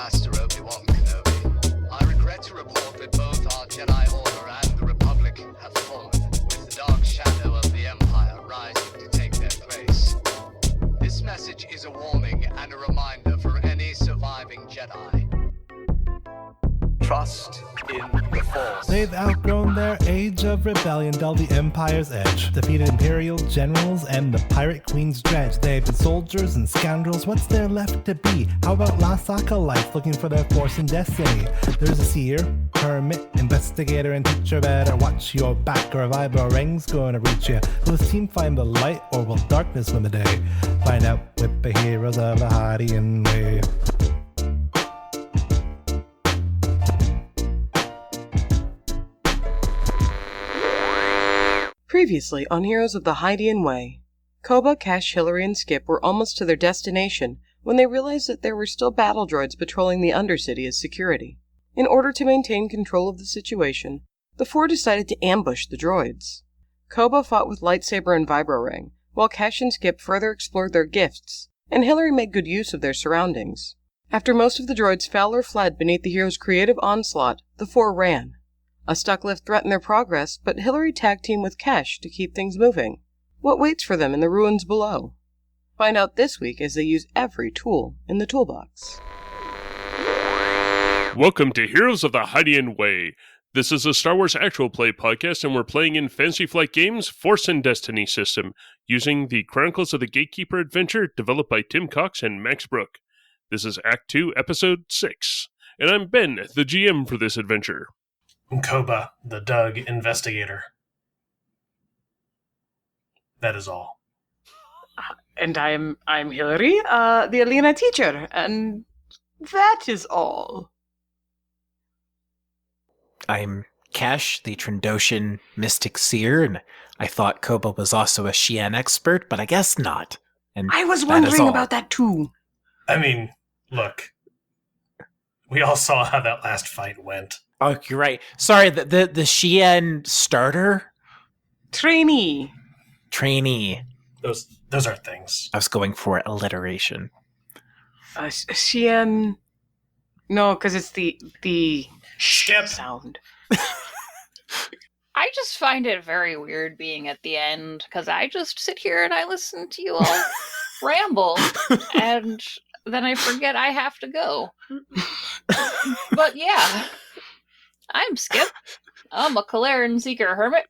Master Obi-Wan Kenobi. I regret to report that both our Jedi Order and the Republic have fallen, with the dark shadow of the Empire rising to take their place. This message is a warning and a reminder for any surviving Jedi. Trust in the Force. They've outgrown their age of rebellion, dulled the Empire's edge, defeated Imperial generals and the Pirate Queen's dredge. They've been soldiers and scoundrels, what's there left to be? How about lost acolytes looking for their force and destiny? There's a seer, hermit, investigator, and teacher. Better watch your back or a vibro ring's gonna reach you. Will this team find the light or will darkness win the day? Find out with the heroes of the Hydian Way. Previously on Heroes of the Hydian Way, Koba, Cash, Hillary, and Skip were almost to their destination when they realized that there were still battle droids patrolling the Undercity as security. In order to maintain control of the situation, the four decided to ambush the droids. Koba fought with lightsaber and vibro-ring, while Cash and Skip further explored their gifts, and Hillary made good use of their surroundings. After most of the droids fell or fled beneath the heroes' creative onslaught, the four ran. A stuck lift threatened their progress, but Hillary tag-teamed with Cash to keep things moving. What waits for them in the ruins below? Find out this week as they use every tool in the toolbox. Welcome to Heroes of the Hydian Way. This is a Star Wars actual play podcast, and we're playing in Fantasy Flight Games' Force and Destiny system, using the Chronicles of the Gatekeeper adventure developed by Tim Cox and Max Brook. This is Act 2, Episode 6, and I'm Ben, the GM for this adventure. I'm Koba, the Doug investigator. That is all. And I'm Hillary, the Alina teacher, and that is all. I'm Cash, the Trandoshan mystic seer, and I thought Koba was also a Xi'an expert, but I guess not. And I was wondering about that too. I mean, look, we all saw how that last fight went. Oh, you're right. Sorry, the Xi'an starter? Trainee. Those are things. I was going for alliteration. Xi'an... No, because it's the Skip sound. I just find it very weird being at the end, because I just sit here and I listen to you all ramble, and then I forget I have to go. But yeah, I'm Skip. I'm a Kalaran Seeker Hermit,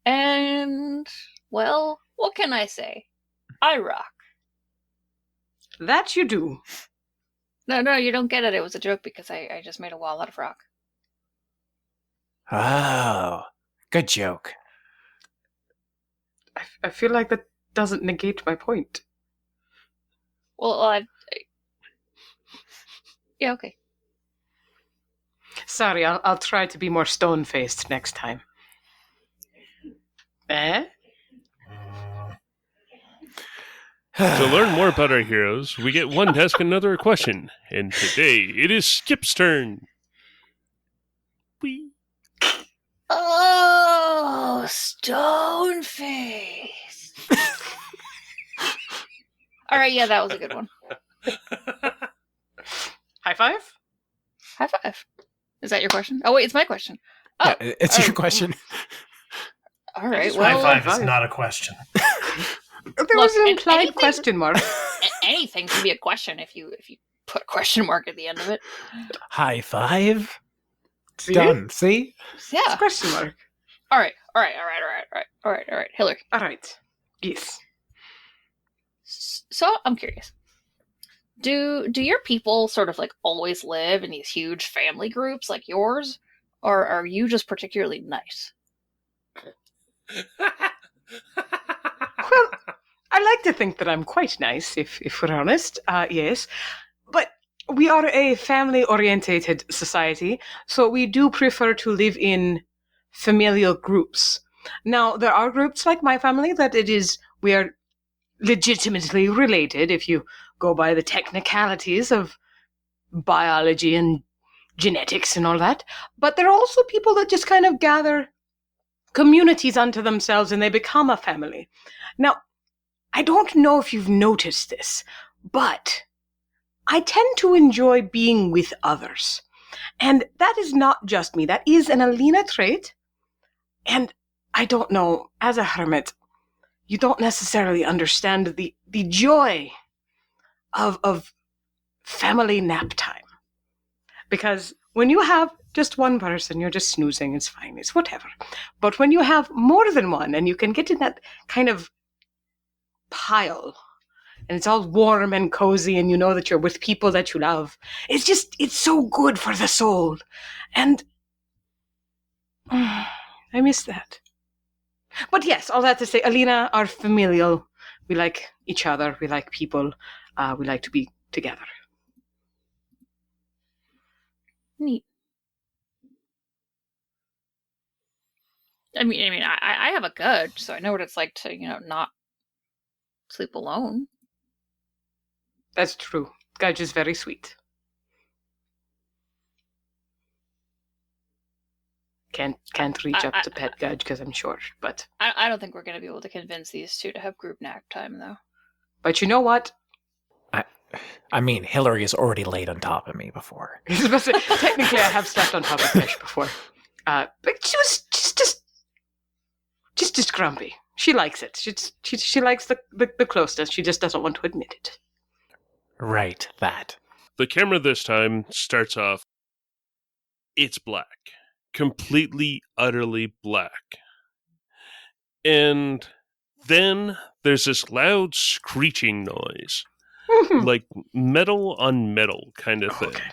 and, well, what can I say? I rock. That you do. No, you don't get it. It was a joke because I just made a wall out of rock. Oh, good joke. I feel like that doesn't negate my point. Well, yeah, okay. Sorry, I'll try to be more stone-faced next time. Eh? To learn more about our heroes, we get one task and another question, and today it is Skip's turn. Whee! Oh, Stoneface. All right, yeah, that was a good one. High five? High five. Is that your question? Oh, wait, it's my question. Oh, Yeah, it's your question. All right, High well, five is not a question. There was an implied anything- question mark. Anything can be a question if you put a question mark at the end of it. High five. See? Done. See? Yeah. Question mark. All right, Hillary. All right. Yes. So I'm curious. Do your people sort of like always live in these huge family groups like yours, or are you just particularly nice? Well, I like to think that I'm quite nice, if we're honest. Yes. But we are a family-orientated society, so we do prefer to live in familial groups. Now, there are groups like my family that we are legitimately related if you go by the technicalities of biology and genetics and all that. But there are also people that just kind of gather communities unto themselves and they become a family. Now, I don't know if you've noticed this, but I tend to enjoy being with others. And that is not just me. That is an Alina trait. And I don't know, as a hermit, you don't necessarily understand the joy of family nap time. Because when you have just one person, you're just snoozing, it's fine, it's whatever. But when you have more than one and you can get in that kind of pile and it's all warm and cozy and you know that you're with people that you love, it's so good for the soul. And I miss that. But yes, all that to say, Alina are familial. We like each other. We like people. We like to be together. Neat. I mean, I have a Gudge, so I know what it's like to, not sleep alone. That's true. Gudge is very sweet. Can't reach up to pet Gudge because I'm short, but... I don't think we're going to be able to convince these two to have group nap time, though. But you know what? I mean, Hillary has already laid on top of me before. Technically, I have slept on top of Fish before. But she was just grumpy. She likes it. She likes the closeness. She just doesn't want to admit it. Right, that. The camera this time starts off. It's black. Completely, utterly black. And then there's this loud screeching noise. Like metal on metal kind of thing. Okay.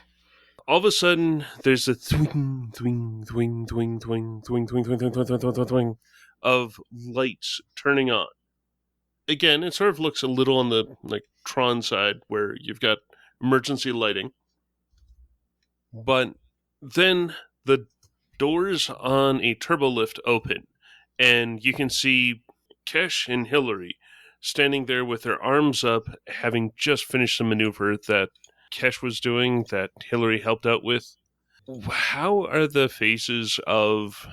All of a sudden, there's a thwing, thwing, thwing, thwing, thwing, thwing, thwing, thwing, thwing, thwing, thwing, thwing of lights turning on. Again, it sort of looks a little on the Tron side where you've got emergency lighting. But then the doors on a turbo lift open, and you can see Kesh and Hillary standing there with their arms up, having just finished the maneuver that Kesh was doing, that Hillary helped out with. How are the faces of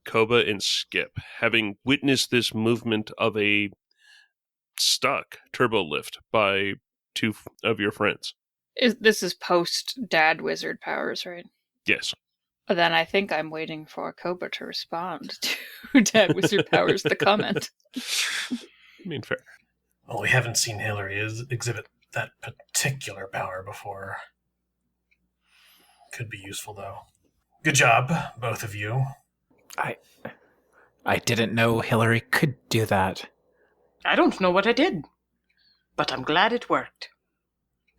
Koba and Skip, having witnessed this movement of a stuck turbo lift by two of your friends? This is post-Dad Wizard powers, right? Yes. Then I think I'm waiting for Koba to respond to Dad Wizard powers, the comment. I mean, fair. Well, we haven't seen Hillary exhibit that particular power before. Could be useful, though. Good job, both of you. I didn't know Hillary could do that. I don't know what I did, but I'm glad it worked.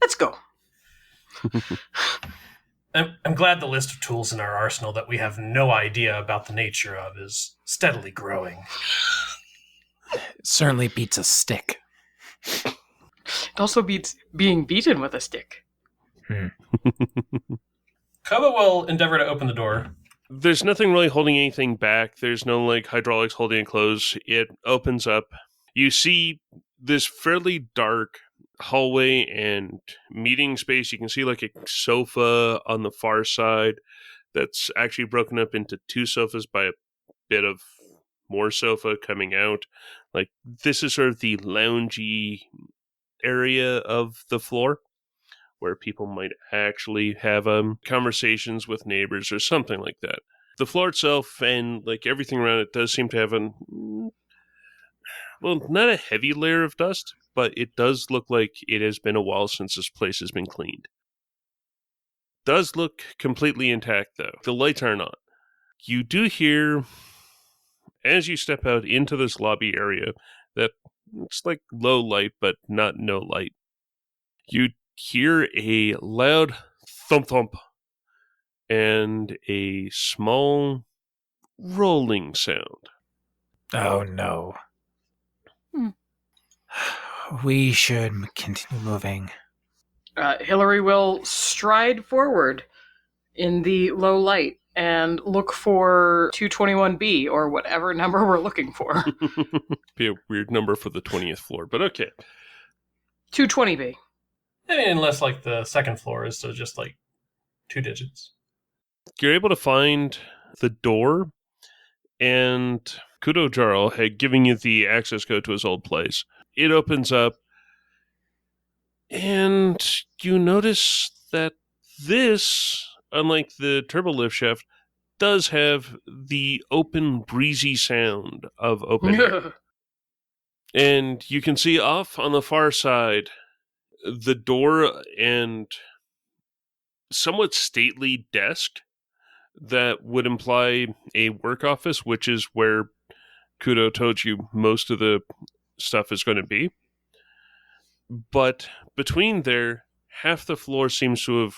Let's go. I'm glad the list of tools in our arsenal that we have no idea about the nature of is steadily growing. It certainly beats a stick. It also beats being beaten with a stick. Koba will endeavor to open the door. There's nothing really holding anything back. There's no hydraulics holding it closed. It opens up. You see this fairly dark hallway and meeting space. You can see a sofa on the far side that's actually broken up into two sofas by a bit of more sofa coming out. This is sort of the loungy area of the floor where people might actually have conversations with neighbors or something like that. The floor itself and everything around it does seem to have not a heavy layer of dust, but it does look like it has been a while since this place has been cleaned. Does look completely intact, though. The lights aren't on. You do hear, as you step out into this lobby area, that it's low light, but not no light. You hear a loud thump-thump and a small rolling sound. Oh, no. We should continue moving. Hillary will stride forward in the low light and look for 221B or whatever number we're looking for. Be a weird number for the 20th floor, but okay. 220B. I mean, unless the second floor is so just 2 digits. You're able to find the door, and Kudo Jarl had given you the access code to his old place. It opens up, and You notice that this, unlike the turbo lift shaft, does have the open, breezy sound of open air. And you can see off on the far side the door and somewhat stately desk that would imply a work office, which is where Kudo told you most of the stuff is going to be. But between there, half the floor seems to have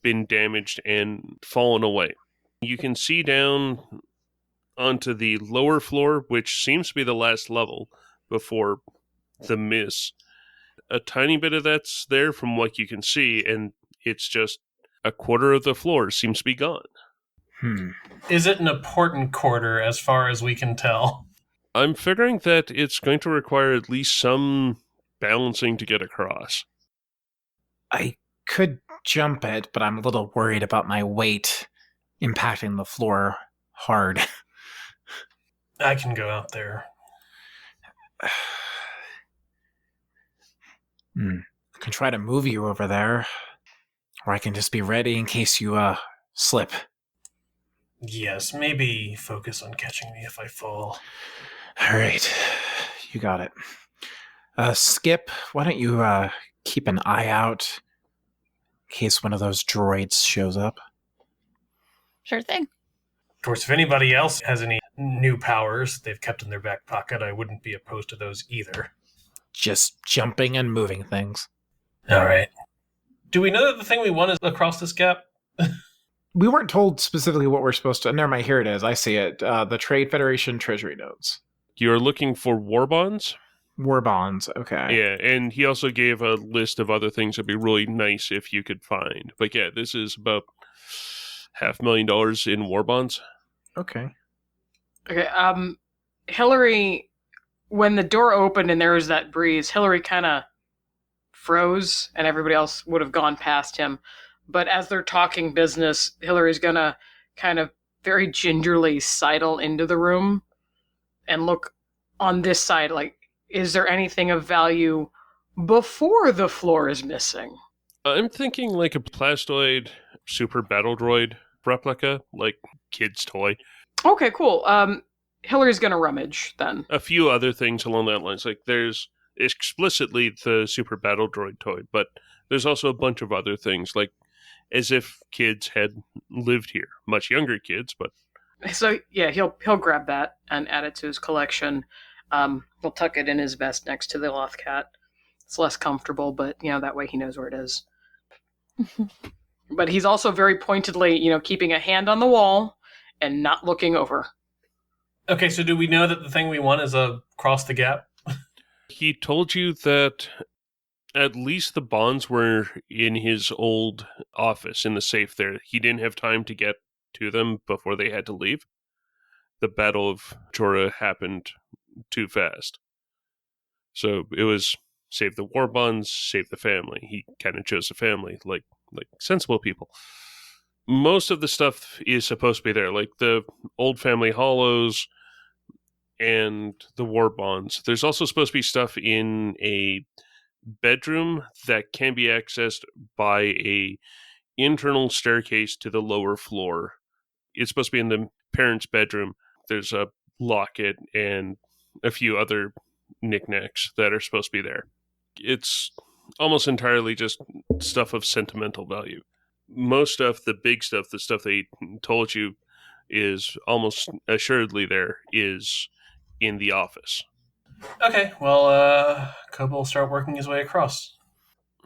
been damaged and fallen away. You can see down onto the lower floor, which seems to be the last level before the miss. A tiny bit of that's there from what you can see, and it's just a quarter of the floor seems to be gone. Is it an important quarter as far as we can tell? I'm figuring that it's going to require at least some balancing to get across. I could jump it, but I'm a little worried about my weight impacting the floor hard. I can go out there. I can try to move you over there, or I can just be ready in case you slip. Yes, maybe focus on catching me if I fall. All right, you got it. Skip, why don't you keep an eye out in case one of those droids shows up? Sure thing. Of course, if anybody else has any new powers they've kept in their back pocket, I wouldn't be opposed to those either. Just jumping and moving things. All right. Do we know that the thing we want is across this gap? We weren't told specifically what we're supposed to... Never mind, here it is. I see it. The Trade Federation Treasury Notes. You're looking for war bonds? War bonds, okay. Yeah, and he also gave a list of other things that'd be really nice if you could find. But yeah, this is about $500,000 in war bonds. Okay. Okay, Hillary, when the door opened and there was that breeze, Hillary kind of froze and everybody else would have gone past him. But as they're talking business, Hillary's going to kind of very gingerly sidle into the room and look on this side, like, is there anything of value before the floor is missing? I'm thinking like a plastoid super battle droid replica, like kid's toy. Okay, cool. Hillary's going to rummage then. A few other things along that lines. Like there's explicitly the super battle droid toy, but there's also a bunch of other things, like as if kids had lived here. Much younger kids, but... So, yeah, he'll grab that and add it to his collection. He'll tuck it in his vest next to the Loth Cat. It's less comfortable, but, that way he knows where it is. But he's also very pointedly, keeping a hand on the wall and not looking over. Okay, so do we know that the thing we want is across the gap? He told you that at least the bonds were in his old office in the safe there. He didn't have time to get to them before they had to leave. The Battle of Jorah happened too fast. So it was save the war bonds, save the family. He kind of chose the family, like sensible people. Most of the stuff is supposed to be there, like the old family hollows and the war bonds. There's also supposed to be stuff in a bedroom that can be accessed by a internal staircase to the lower floor. It's supposed to be in the parents' bedroom. There's a locket and a few other knickknacks that are supposed to be there. It's almost entirely just stuff of sentimental value. Most stuff, the big stuff, the stuff they told you is almost assuredly there, is in the office. Okay, well, Kobo will start working his way across.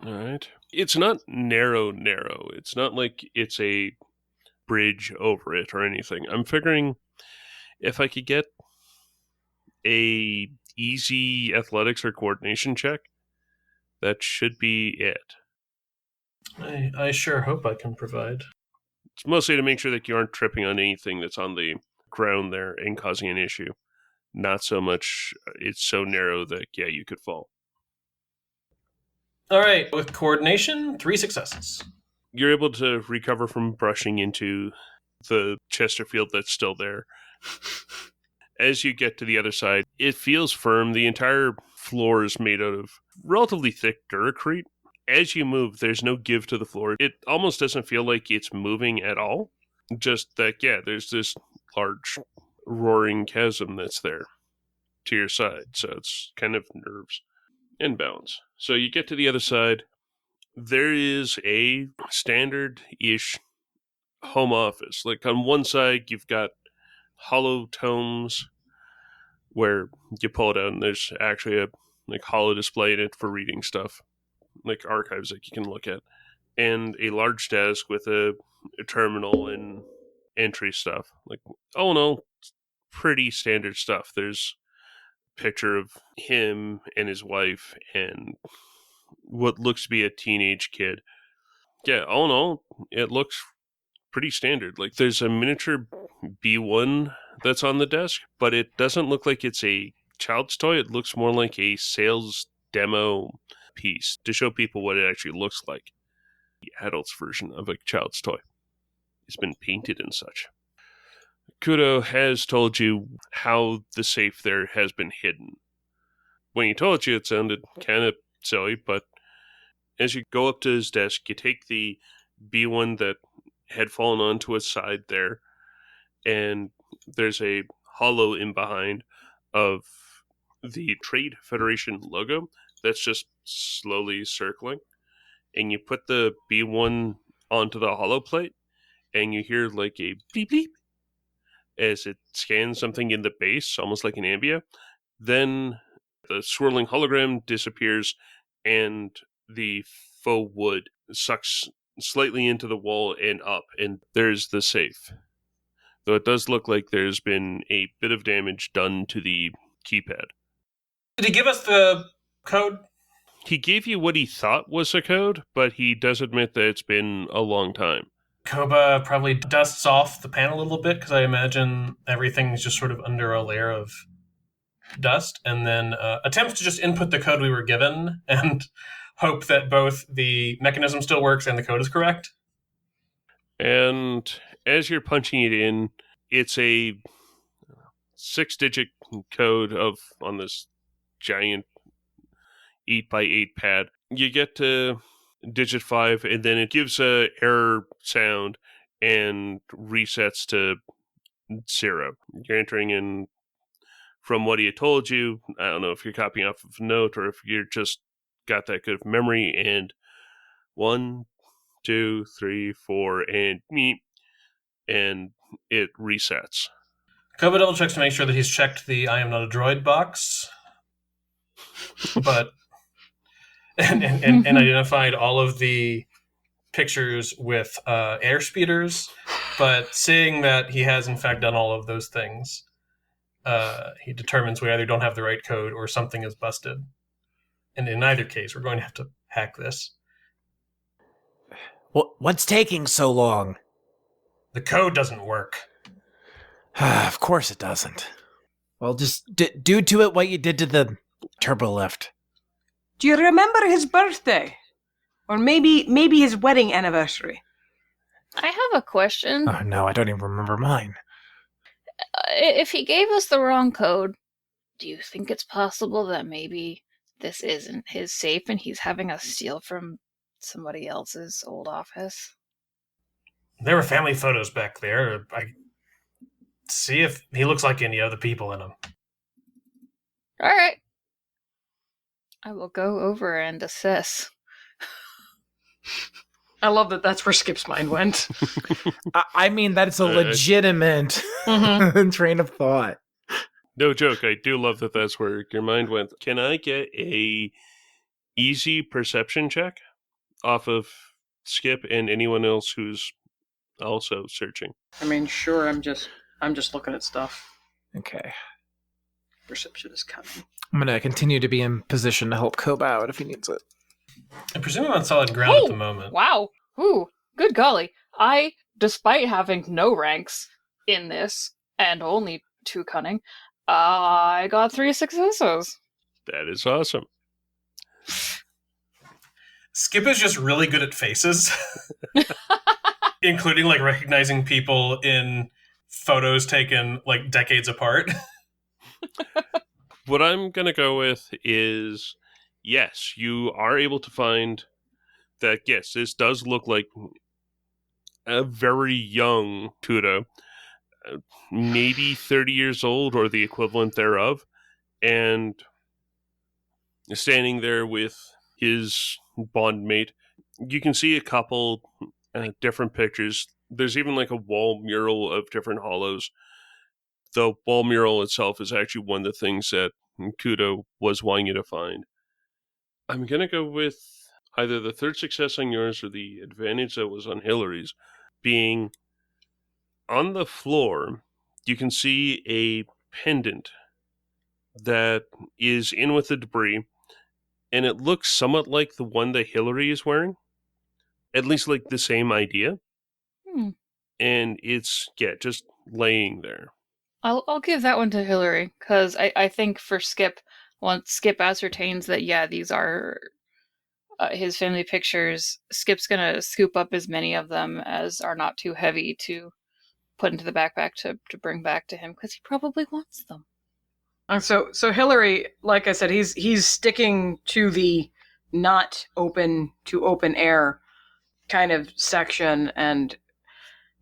All right. It's not narrow. It's not like it's a bridge over it or anything. I'm figuring if I could get a easy athletics or coordination check, that should be it. I sure hope I can provide. It's mostly to make sure that you aren't tripping on anything that's on the ground there and causing an issue. Not so much it's so narrow that, yeah, you could fall. All right, with coordination, 3 successes. You're able to recover from brushing into the Chesterfield that's still there. As you get to the other side, it feels firm. The entire floor is made out of relatively thick duracrete. As you move, there's no give to the floor. It almost doesn't feel like it's moving at all. Just that, yeah, there's this large roaring chasm that's there to your side. So it's kind of nerves and balance. So you get to the other side. There is a standard-ish home office. Like on one side, you've got hollow tomes where you pull it out and there's actually a hollow display in it for reading stuff, like archives that you can look at, and a large desk with a terminal and entry stuff. Like, oh no, pretty standard stuff. There's a picture of him and his wife and what looks to be a teenage kid. Yeah, oh no, it looks pretty standard. Like, there's a miniature B1 that's on the desk, but it doesn't look like it's a child's toy. It looks more like a sales demo piece to show people what it actually looks like. The adult's version of a child's toy. It's been painted and such. Kudo has told you how the safe there has been hidden. When he told you, it sounded kind of silly, but as you go up to his desk, you take the B1 that had fallen onto its side there, and there's a hollow in behind of the Trade Federation logo that's just slowly circling. And you put the B1 onto the hollow plate, and you hear like a beep beep as it scans something in the base, almost like an ambia. Then the swirling hologram disappears, and the faux wood sucks slightly into the wall and up, and there's the safe. Though it does look like there's been a bit of damage done to the keypad. Did he give us the code? He gave you what he thought was a code, but he does admit that it's been a long time. Koba probably dusts off the pan a little bit, because I imagine everything's just sort of under a layer of dust, and then attempts to just input the code we were given and hope that both the mechanism still works and the code is correct. And as you're punching it in, it's a 6-digit code on this giant 8x8 pad. You get to digit 5, and then it gives a error sound and resets to 0. You're entering in from what he had told you. I don't know if you're copying off of a note or if you're just got that good of memory, and 1, 2, 3, 4, and meep, and it resets. Koba double checks to make sure that he's checked the I am not a droid box, but and identified all of the pictures with air speeders, but seeing that he has in fact done all of those things, he determines we either don't have the right code or something is busted. And in either case, we're going to have to hack this. What's taking so long? The code doesn't work. Of course it doesn't. Well, just do to it what you did to the turbo lift. Do you remember his birthday? Or maybe his wedding anniversary? I have a question. Oh no, I don't even remember mine. If he gave us the wrong code, do you think it's possible that maybe this isn't his safe and he's having us steal from somebody else's old office? There were family photos back there. I see if he looks like any other people in them. All right. I will go over and assess. I love that that's where Skip's mind went. I mean, that's a legitimate train of thought. No joke, I do love that that's where your mind went. Can I get a easy perception check off of Skip and anyone else who's also searching? I mean, sure, I'm just looking at stuff. Okay. Perception is coming. I'm going to continue to be in position to help Koba out if he needs it. I presume I'm on solid ground at the moment. Wow. Ooh, good golly. I, despite having no ranks in this, and only 2 cunning, I got 3 successes. That is awesome. Skip is just really good at faces. Including, like, recognizing people in photos taken, like, decades apart. What I'm going to go with is, yes, you are able to find that, yes, this does look like a very young Kudo, maybe 30 years old or the equivalent thereof, and standing there with his bondmate. You can see a couple different pictures. There's even like a wall mural of different hollows. The wall mural itself is actually one of the things that Kudo was wanting you to find. I'm going to go with either the third success on yours or the advantage that was on Hillary's, being on the floor, you can see a pendant that is in with the debris, and it looks somewhat like the one that Hillary is wearing. At least like the same idea. And it's, just laying there. I'll give that one to Hillary, because I think for Skip, once Skip ascertains that, these are his family pictures, Skip's going to scoop up as many of them as are not too heavy to put into the backpack to bring back to him, because he probably wants them. So Hillary, like I said, he's sticking to the not open to open air kind of section, and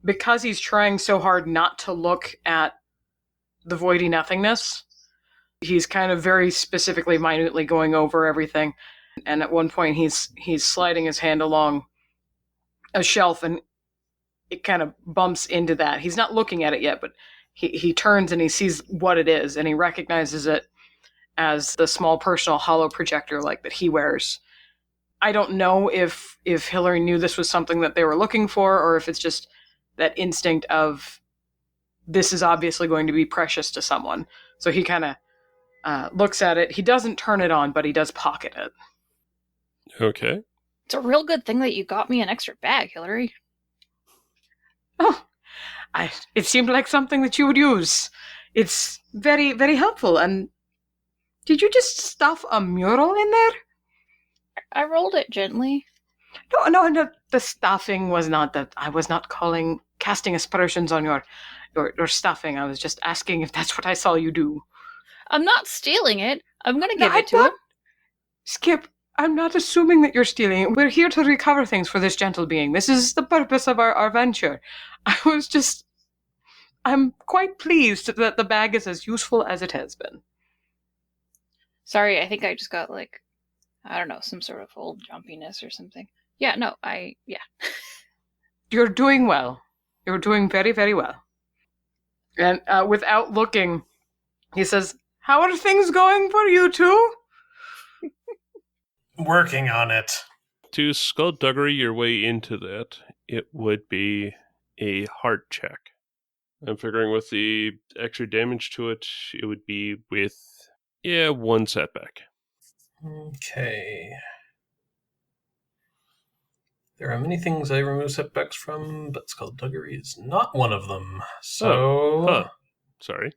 because he's trying so hard not to look at the voidy nothingness, he's kind of very specifically, minutely going over everything. And at one point, he's sliding his hand along a shelf, and it kind of bumps into that. He's not looking at it yet, but he turns and he sees what it is, and he recognizes it as the small personal hollow projector like that he wears. I don't know if Hillary knew this was something that they were looking for, or if it's just that instinct of this is obviously going to be precious to someone. So he kind of looks at it. He doesn't turn it on, but he does pocket it. Okay. It's a real good thing that you got me an extra bag, Hillary. Oh, it seemed like something that you would use. It's very, very helpful. And did you just stuff a mural in there? I rolled it gently. No, the stuffing was not that. I was not casting aspersions on your stuffing. I was just asking if that's what I saw you do. I'm not stealing it. I'm going to give it to him. Skip, I'm not assuming that you're stealing it. We're here to recover things for this gentle being. This is the purpose of our venture. I'm quite pleased that the bag is as useful as it has been. Sorry, I think I just got I don't know, some sort of old jumpiness or something. Yeah. You're doing well. You're doing very, very well. And without looking, he says, "How are things going for you two?" Working on it. To skullduggery your way into that, it would be a heart check. I'm figuring with the extra damage to it, it would be with, one setback. Okay. There are many things I remove setbacks from, but skullduggery is not one of them. So... Sorry.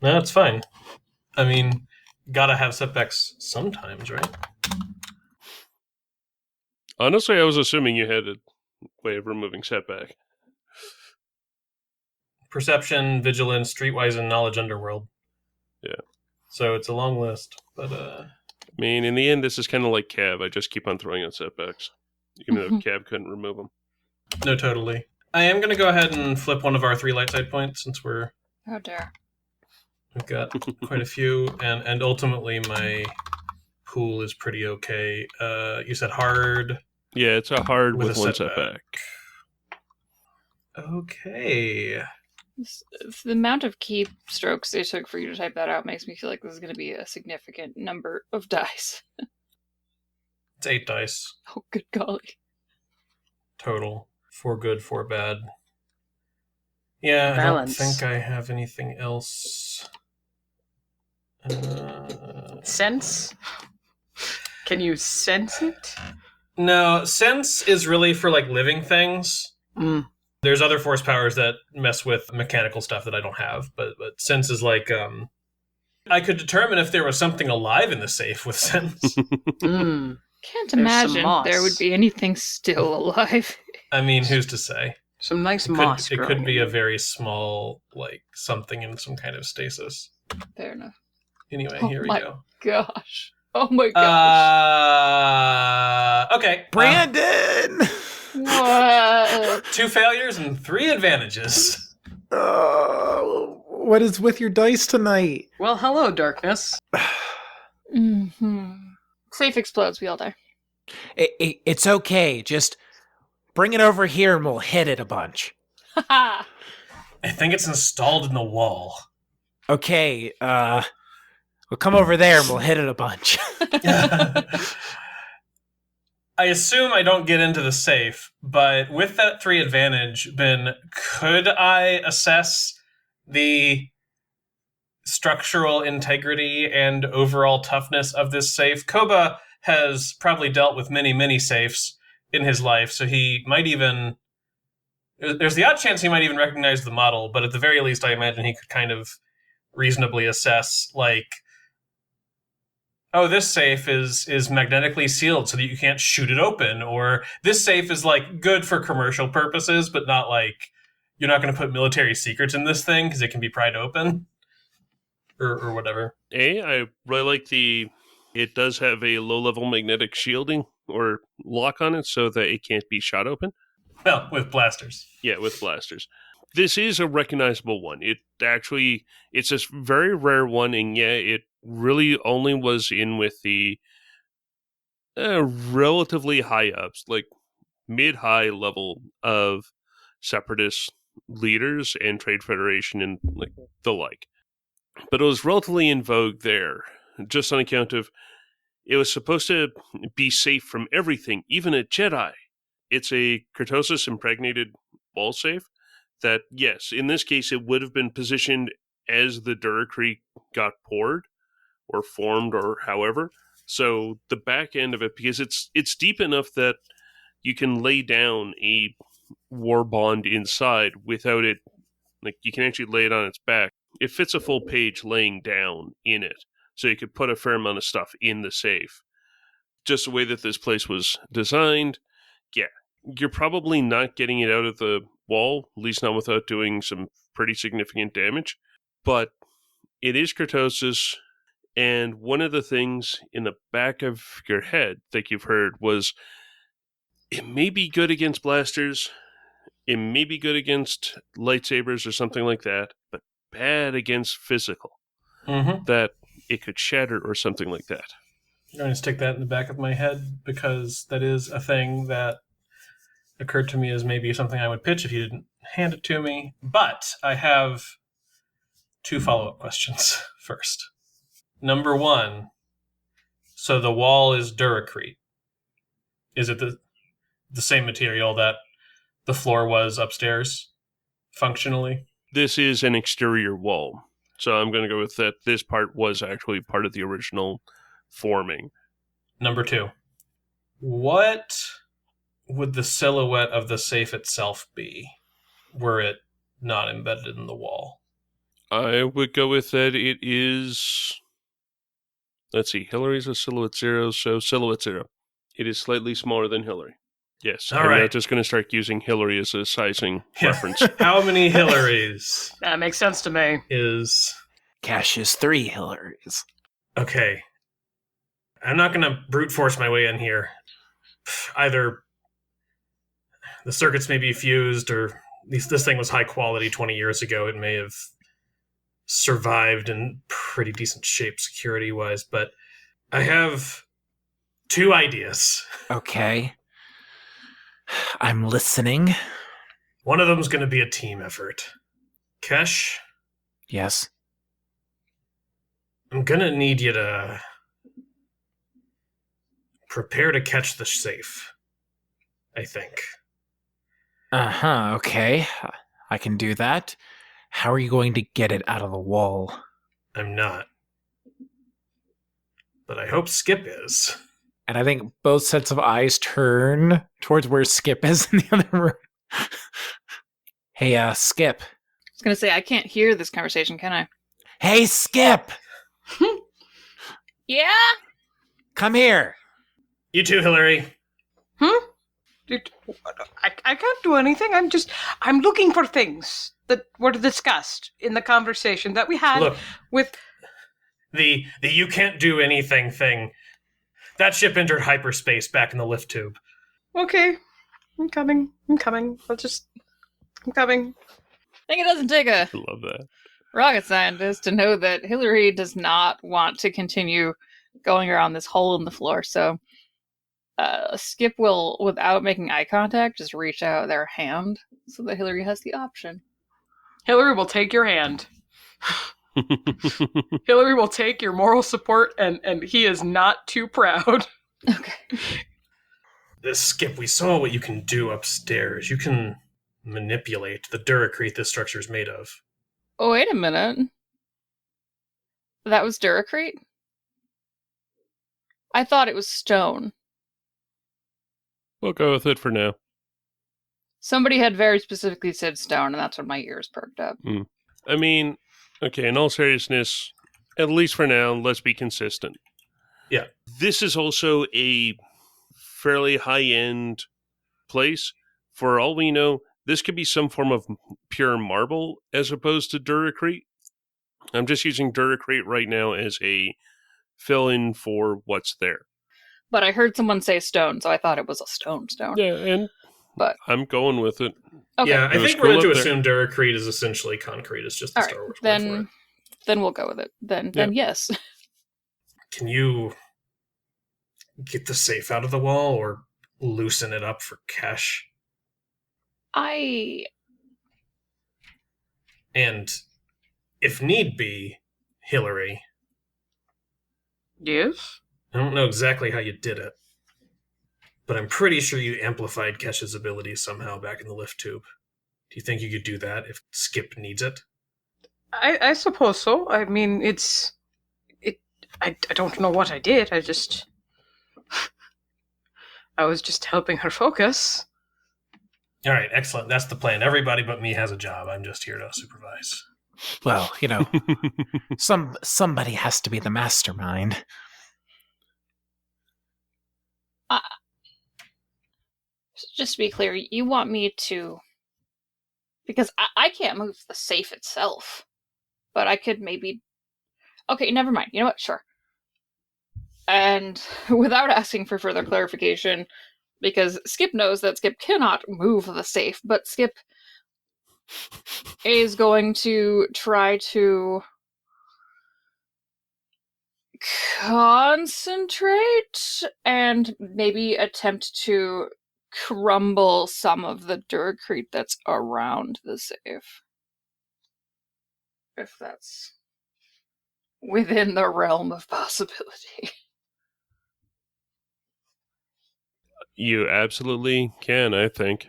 No, it's fine. I mean, gotta have setbacks sometimes, right? Honestly, I was assuming you had a way of removing setback. Perception, vigilance, streetwise, and knowledge underworld. Yeah. So it's a long list, but... I mean, in the end, this is kind of like Cav. I just keep on throwing out setbacks. Even though Cav couldn't remove them. No, totally. I am going to go ahead and flip one of our 3 light side points, since we're... Oh, dear. We've got quite a few, and ultimately my pool is pretty okay. You said hard? Yeah, it's a hard with a one setback. Okay. The amount of keystrokes it took for you to type that out makes me feel like this is going to be a significant number of dice. It's 8 dice. Oh, good golly. Total. 4 good, 4 bad. Yeah, Balance. I don't think I have anything else. Sense? Can you sense it? No, sense is really for living things. There's other force powers that mess with mechanical stuff that I don't have, but sense is I could determine if there was something alive in the safe with sense. Can't imagine there would be anything still alive. I mean, who's to say? Some nice moss. It could be a very small, something in some kind of stasis. Fair enough. Anyway, here we go. Gosh. Oh my gosh. Okay. Brandon! What? 2 failures and 3 advantages. What is with your dice tonight? Well, hello, darkness. Safe explodes, we all die. It's okay. Just bring it over here and we'll hit it a bunch. Haha. I think it's installed in the wall. Okay, we'll come over there and we'll hit it a bunch. I assume I don't get into the safe, but with that 3 advantage, Ben, could I assess the structural integrity and overall toughness of this safe? Koba has probably dealt with many, many safes in his life, so he might even... There's the odd chance he might even recognize the model, but at the very least, I imagine he could kind of reasonably assess, like, oh, this safe is magnetically sealed so that you can't shoot it open, or this safe is, like, good for commercial purposes, but not, like, you're not going to put military secrets in this thing because it can be pried open, or whatever. I really like it does have a low-level magnetic shielding or lock on it so that it can't be shot open. Well, with blasters. Yeah, with blasters. This is a recognizable one. It's a very rare one, and yeah, it really only was in with the relatively high ups, like mid-high level of separatist leaders and Trade Federation and like the like. But it was relatively in vogue there, just on account of it was supposed to be safe from everything, even a Jedi. It's a kurtosis impregnated wall safe that, yes, in this case, it would have been positioned as the Duracrete got poured or formed or however. So the back end of it, because it's deep enough that you can lay down a war bond inside without it, like you can actually lay it on its back. It fits a full page laying down in it. So you could put a fair amount of stuff in the safe. Just the way that this place was designed, yeah, you're probably not getting it out of the wall, at least not without doing some pretty significant damage. But it is kurtosis, and one of the things in the back of your head that you've heard was it may be good against blasters, it may be good against lightsabers or something like that, but bad against physical. Mm-hmm. That it could shatter or something like that. I'm going to stick that in the back of my head because that is a thing that occurred to me as maybe something I would pitch if you didn't hand it to me. But I have 2 follow-up questions first. Number 1, so the wall is Duracrete. Is it the same material that the floor was upstairs, functionally? This is an exterior wall. So I'm going to go with that. This part was actually part of the original forming. Number 2, what would the silhouette of the safe itself be were it not embedded in the wall? I would go with that it is... Let's see, Hillary's a silhouette 0, so silhouette 0. It is slightly smaller than Hillary. Yes, All I'm right. not just going to start using Hillary as a sizing reference. How many Hillarys That makes sense to me. is... Cash is 3 Hillarys. Okay. I'm not going to brute force my way in here. Either the circuits may be fused, or at least this thing was high quality 20 years ago. It may have survived in pretty decent shape security-wise, but I have 2 ideas. Okay. I'm listening. One of them's going to be a team effort. Kesh, Yes. I'm going to need you to prepare to catch the safe, I think. Uh-huh, okay. I can do that. How are you going to get it out of the wall? I'm not. But I hope Skip is. And I think both sets of eyes turn towards where Skip is in the other room. Hey, Skip. I was going to say, I can't hear this conversation, can I? Hey, Skip! Yeah? Come here. You too, Hillary. I can't do anything. I'm looking for things that were discussed in the conversation that we had Look, with... the you can't do anything thing That ship entered hyperspace back in the lift tube. Okay. I'm coming. I'm coming. I'm coming. I think it doesn't take a I love that. rocket scientist to know that Hillary does not want to continue going around this hole in the floor, so Skip will, without making eye contact, just reach out their hand so that Hillary has the option. Hillary will take your hand. Hillary will take your moral support, and he is not too proud. Okay. Skip, we saw what you can do upstairs. You can manipulate the duracrete this structure is made of. Oh, wait a minute. That was duracrete? I thought it was stone. We'll go with it for now. Somebody had very specifically said stone, and that's when my ears perked up. I mean, okay, in all seriousness, at least for now, let's be consistent. Yeah. This is also a fairly high-end place. For all we know, this could be some form of pure marble as opposed to duracrete. I'm just using duracrete right now as a fill-in for what's there. But I heard someone say stone, so I thought it was a stone. Yeah, but I'm going with it. Okay. Yeah, I It was think we're going cool to up there. assume duracrete is essentially concrete. It's just the All Star right, Wars word for it. then we'll go with it. Then yes. Can you get the safe out of the wall or loosen it up for Kesh? And if need be, Hillary, Yes? I don't know exactly how you did it, but I'm pretty sure you amplified Kesh's abilities somehow back in the lift tube. Do you think you could do that if Skip needs it? I suppose so. I mean, I don't know what I did. I was just helping her focus. All right, excellent. That's the plan. Everybody but me has a job. I'm just here to supervise. Well, somebody has to be the mastermind. Just to be clear, you want me to... Because I can't move the safe itself. But I could maybe... Okay, never mind. You know what? Sure. And without asking for further clarification, because Skip knows that Skip cannot move the safe, but Skip is going to try to concentrate and maybe attempt to crumble some of the duracrete that's around the safe. If that's within the realm of possibility. You absolutely can, I think.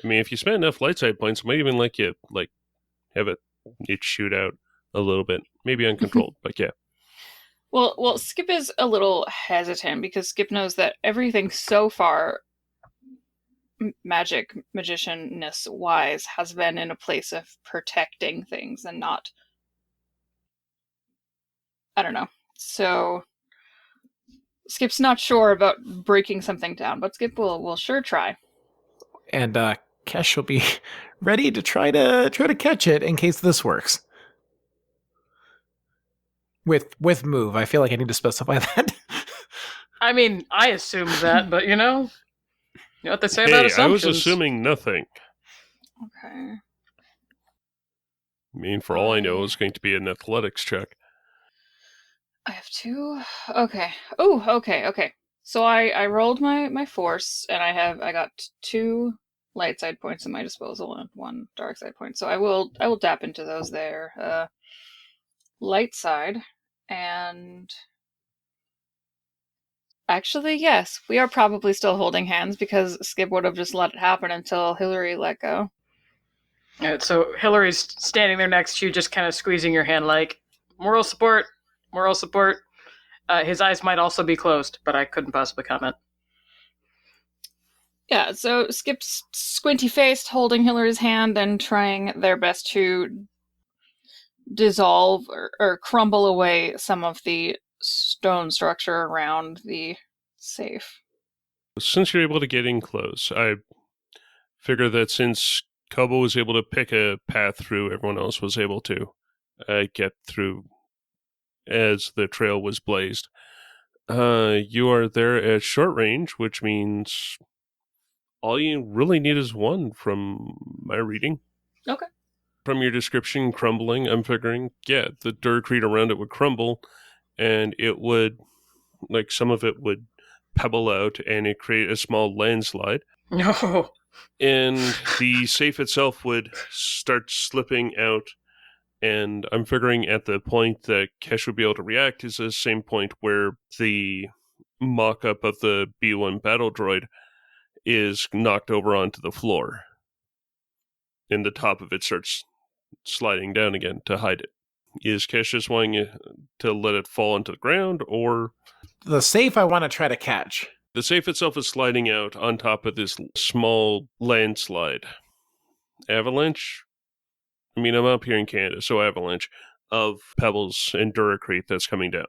I mean, if you spend enough light side points, it might even let you, have it shoot out a little bit. Maybe uncontrolled, but yeah. Well, Skip is a little hesitant because Skip knows that everything so far, magician-ness wise, has been in a place of protecting things and not... I don't know. So Skip's not sure about breaking something down, but Skip will sure try. And Kesh will be ready to try to catch it in case this works. With move, I feel like I need to specify that. I mean, I assumed that, but you know what they say about Hey, I assumptions. was assuming nothing. Okay. I mean, for all I know, it's going to be an athletics check. I have two. Okay. Oh, okay. So I rolled my force, and I got 2 light side points at my disposal and 1 dark side point. So I will tap into those there. Light side, and actually, yes, we are probably still holding hands because Skip would have just let it happen until Hillary let go. Alright, so Hillary's standing there next to you, just kind of squeezing your hand like, moral support. His eyes might also be closed, but I couldn't possibly comment. Yeah, so Skip's squinty-faced, holding Hillary's hand and trying their best to dissolve or crumble away some of the stone structure around the safe. Since you're able to get in close, I figure that since Kobo was able to pick a path through, everyone else was able to get through as the trail was blazed. You are there at short range, which means all you really need is one from my reading. Okay. From your description, crumbling, I'm figuring, yeah, the Duracrete around it would crumble, and it would, like, some of it would pebble out, and it create a small landslide. No. And the safe itself would start slipping out, and I'm figuring at the point that Kesh would be able to react is the same point where the mock-up of the B1 battle droid is knocked over onto the floor. And the top of it starts sliding down again to hide it. Is Kesh just wanting to let it fall into the ground, or... The safe I want to try to catch. The safe itself is sliding out on top of this small landslide. Avalanche? I mean, I'm up here in Canada, so avalanche of pebbles and Duracrete that's coming down.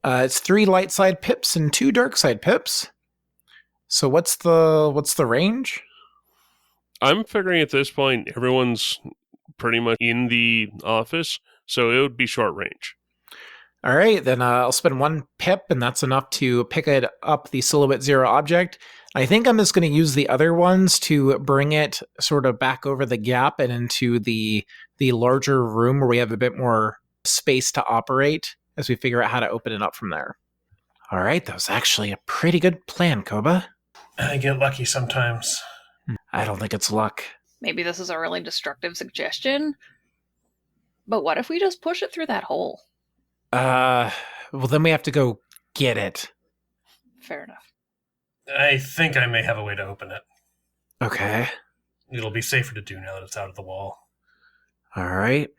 It's 3 light side pips and 2 dark side pips. So what's the range? I'm figuring at this point everyone's pretty much in the office, so it would be short range. All right, then I'll spend 1 pip, and that's enough to pick it up the Silhouette Zero object. I think I'm just going to use the other ones to bring it sort of back over the gap and into the larger room where we have a bit more space to operate as we figure out how to open it up from there. All right, that was actually a pretty good plan, Koba. I get lucky sometimes. I don't think it's luck. Maybe this is a really destructive suggestion, but what if we just push it through that hole? Well, then we have to go get it. Fair enough. I think I may have a way to open it. Okay. It'll be safer to do now that it's out of the wall. All right.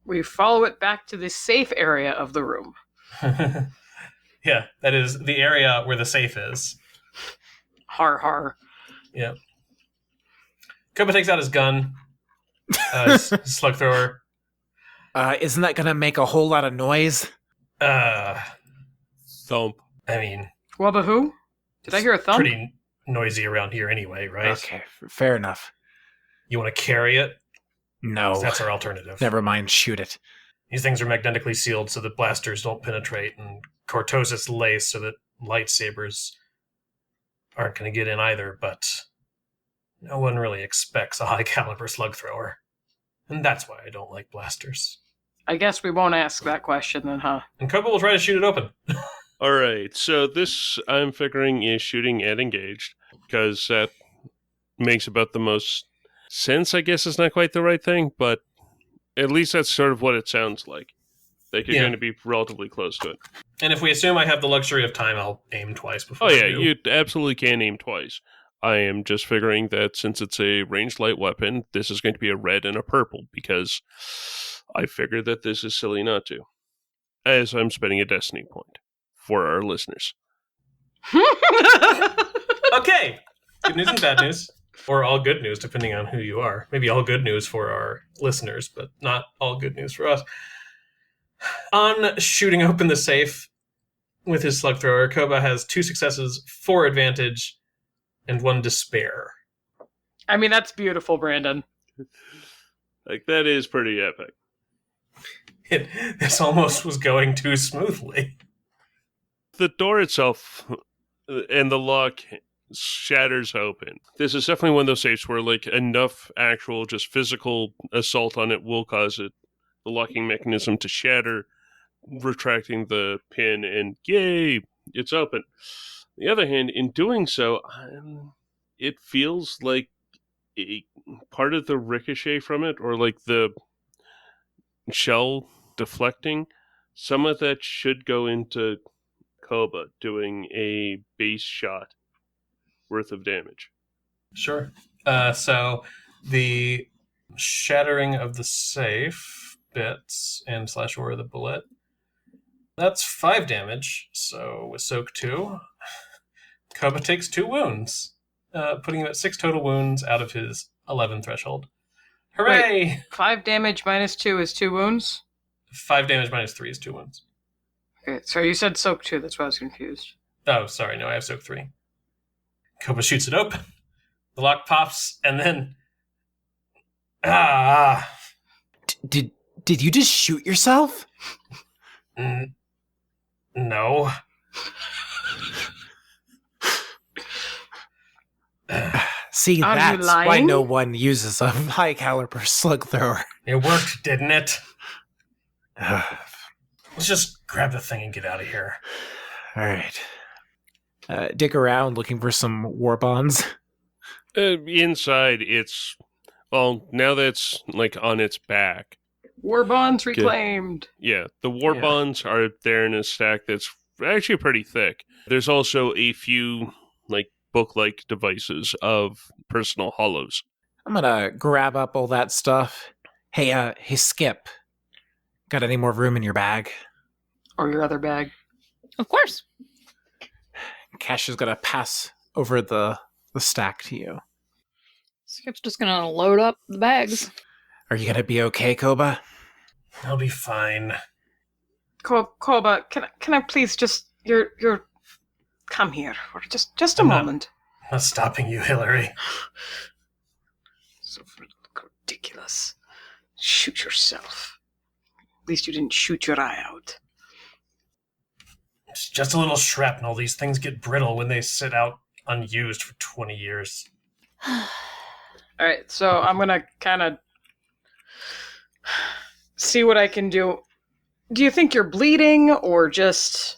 We follow it back to the safe area of the room. Yeah, that is the area where the safe is. Har har. Yeah. Koba takes out his gun, his slug thrower. Isn't that going to make a whole lot of noise? Thump. I mean... Wubba who? Did I hear a thump? Pretty noisy around here anyway, right? Okay, fair enough. You want to carry it? No. That's our alternative. Never mind, shoot it. These things are magnetically sealed so that blasters don't penetrate, and cortosis lace so that lightsabers aren't going to get in either, but no one really expects a high-caliber slug thrower. And that's why I don't like blasters. I guess we won't ask that question then, huh? And Koba will try to shoot it open. Alright, so this, I'm figuring, is shooting at engaged, because that makes about the most sense. I guess it's not quite the right thing, but at least that's sort of what it sounds like. Like you're going to be relatively close to it. And if we assume I have the luxury of time, I'll aim twice before Oh yeah, I do. you absolutely can aim twice. I am just figuring that since it's a ranged light weapon, this is going to be a red and a purple, because I figured that this is silly not to. As I'm spending a destiny point for our listeners. Okay! Good news and bad news. Or all good news, depending on who you are. Maybe all good news for our listeners, but not all good news for us. On shooting open the safe with his slug thrower, Koba has 2 successes, 4 advantage, and 1 despair. I mean, that's beautiful, Brandon. Like, that is pretty epic. This almost was going too smoothly. The door itself and the lock shatters open. This is definitely one of those safes where, like, enough actual just physical assault on it will cause it, the locking mechanism to shatter, retracting the pin, and yay, it's open. On the other hand, in doing so, it feels like a part of the ricochet from it, or like the shell deflecting, some of that should go into Koba doing a base shot worth of damage. Sure. So the shattering of the safe bits and /or the bullet, that's 5 damage. So with soak 2, Koba takes 2 wounds, putting him at 6 total wounds out of his 11 threshold. Hooray! Wait, 5 damage minus 2 is 2 wounds? 5 damage minus 3 is 2 wounds. Okay, so you said soak 2, that's why I was confused. Oh, sorry, no, I have soak 3. Koba shoots it open. The lock pops, and then... Did you just shoot yourself? No. See, Are you that's why lying? no one uses a high caliber slug thrower. It worked, didn't it? Let's just grab the thing and get out of here. All right. Dig around looking for some war bonds. Inside, it's... Well, now that's, like, on its back. War bonds reclaimed. Yeah, the war Yeah. bonds are there in a stack that's actually pretty thick. There's also a few, like, book-like devices of personal hollows. I'm gonna grab up all that stuff. Hey, Skip. Got any more room in your bag? Or your other bag. Of course. Cash is gonna pass over the stack to you. Skip's just gonna load up the bags. Are you gonna be okay, Koba? I'll be fine. Koba, can I please just you're come here for just a I'm not- moment. I'm not stopping you, Hillary. So ridiculous. Shoot yourself. At least you didn't shoot your eye out. It's just a little shrapnel. These things get brittle when they sit out unused for 20 years. Alright, so I'm gonna kinda see what I can do. Do you think you're bleeding or just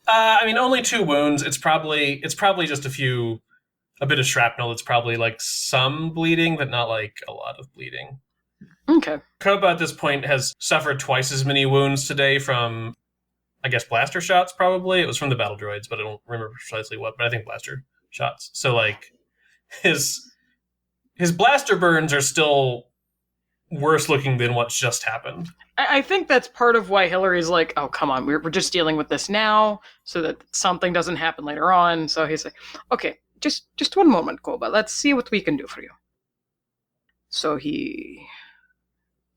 I mean, only 2 wounds. It's probably just a bit of shrapnel. It's probably like some bleeding, but not like a lot of bleeding. okay. Koba at this point has suffered twice as many wounds today from, I guess, blaster shots, probably. It was from the battle droids, but I don't remember precisely what, but I think blaster shots. So, like, his blaster burns are still worse looking than what's just happened. I think that's part of why Hillary's like, oh, come on, we're just dealing with this now so that something doesn't happen later on. So he's like, okay, just one moment, Koba. Let's see what we can do for you. So he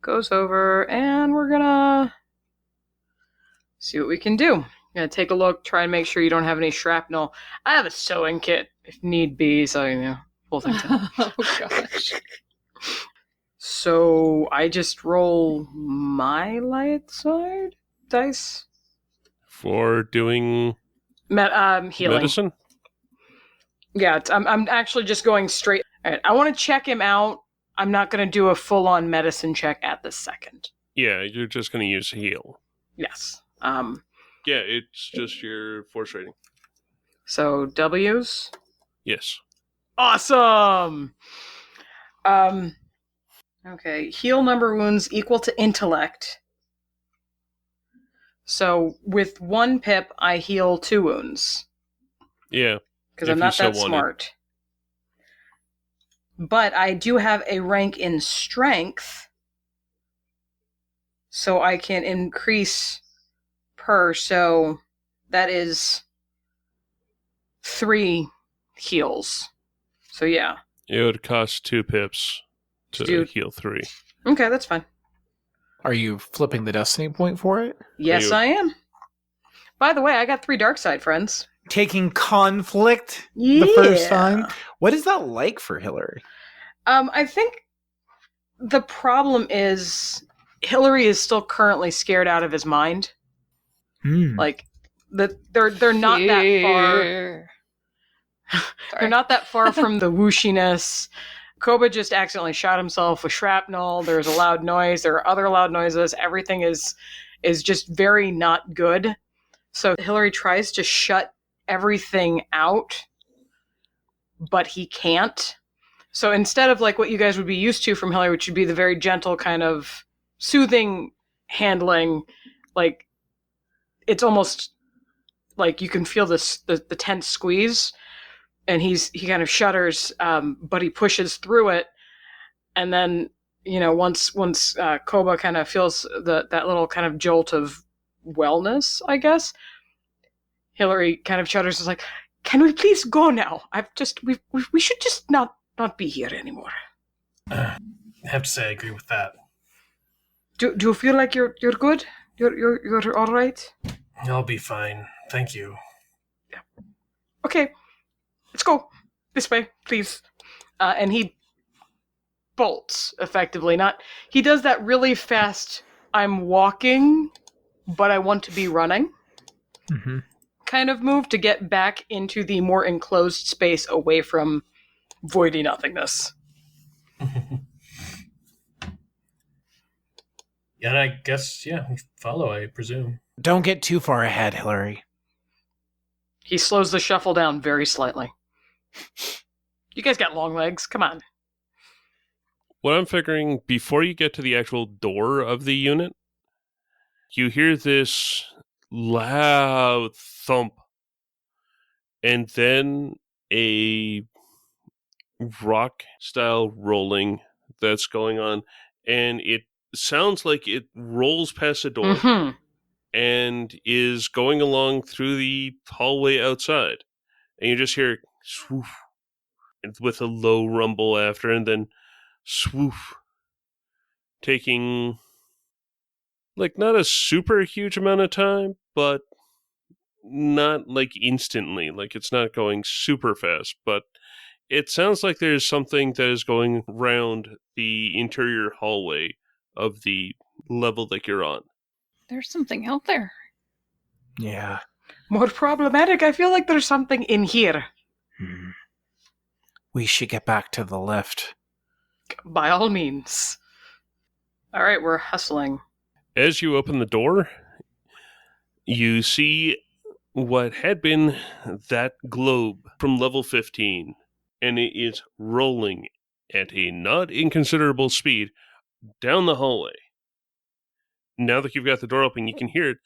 goes over and we're gonna see what we can do. Gonna take a look, try and make sure you don't have any shrapnel. I have a sewing kit if need be, so pull things out. Oh gosh. So I just roll my light side dice. For doing Healing. medicine? Yeah, I'm actually just going straight. All right, I want to check him out. I'm not going to do a full-on medicine check at this second. Yeah, you're just going to use heal. Yes. Yeah, it's just your force rating. So W's. Yes. Awesome. Okay, heal number wounds equal to intellect. So with 1 pip, I heal 2 wounds. Yeah. Because If I'm you not so that wanted. smart. But I do have a rank in strength, so I can increase per, so that is 3 heals. So yeah. It would cost 2 pips to Do- heal 3. Okay, that's fine. Are you flipping the destiny point for it? Yes, you- I am. By the way, I got 3 dark side friends. Taking conflict Yeah. the first time? What is that like for Hillary? I think the problem is Hillary is still currently scared out of his mind. Like they're not that far. Fear. They're not that far from the wooshiness. Koba just accidentally shot himself with shrapnel. There's a loud noise. There are other loud noises. Everything is just very not good. So Hillary tries to shut everything out, but he can't. So instead of like what you guys would be used to from Hillary, which would be the very gentle kind of soothing handling, like it's almost like you can feel the tense squeeze, and he kind of shudders, but he pushes through it, and then once Koba kind of feels that little kind of jolt of wellness, I guess, Hillary kind of shudders and is like, "Can we please go now? We should just not be here anymore." I have to say I agree with that. Do you feel like you're good? You're all right? I'll be fine. Thank you. Okay, let's go this way, please. And he bolts effectively. He does that really fast. I'm walking, but I want to be running. Mm-hmm. kind of move to get back into the more enclosed space away from voidy nothingness. And I guess, we follow, I presume. Don't get too far ahead, Hillary. He slows the shuffle down very slightly. You guys got long legs. Come on. What I'm figuring, before you get to the actual door of the unit, you hear this loud thump, and then a rock-style rolling that's going on, and it sounds like it rolls past the door and is going along through the hallway outside. And you just hear swoof, with a low rumble after, and then swoof, taking not a super huge amount of time, but not instantly. It's not going super fast, but it sounds like there's something that is going around the interior hallway of the level that you're on. There's something out there. Yeah. More problematic, I feel like there's something in here. We should get back to the lift. By all means. All right, we're hustling. As you open the door, you see what had been that globe from level 15, and it is rolling at a not inconsiderable speed down the hallway. Now that you've got the door open, you can hear it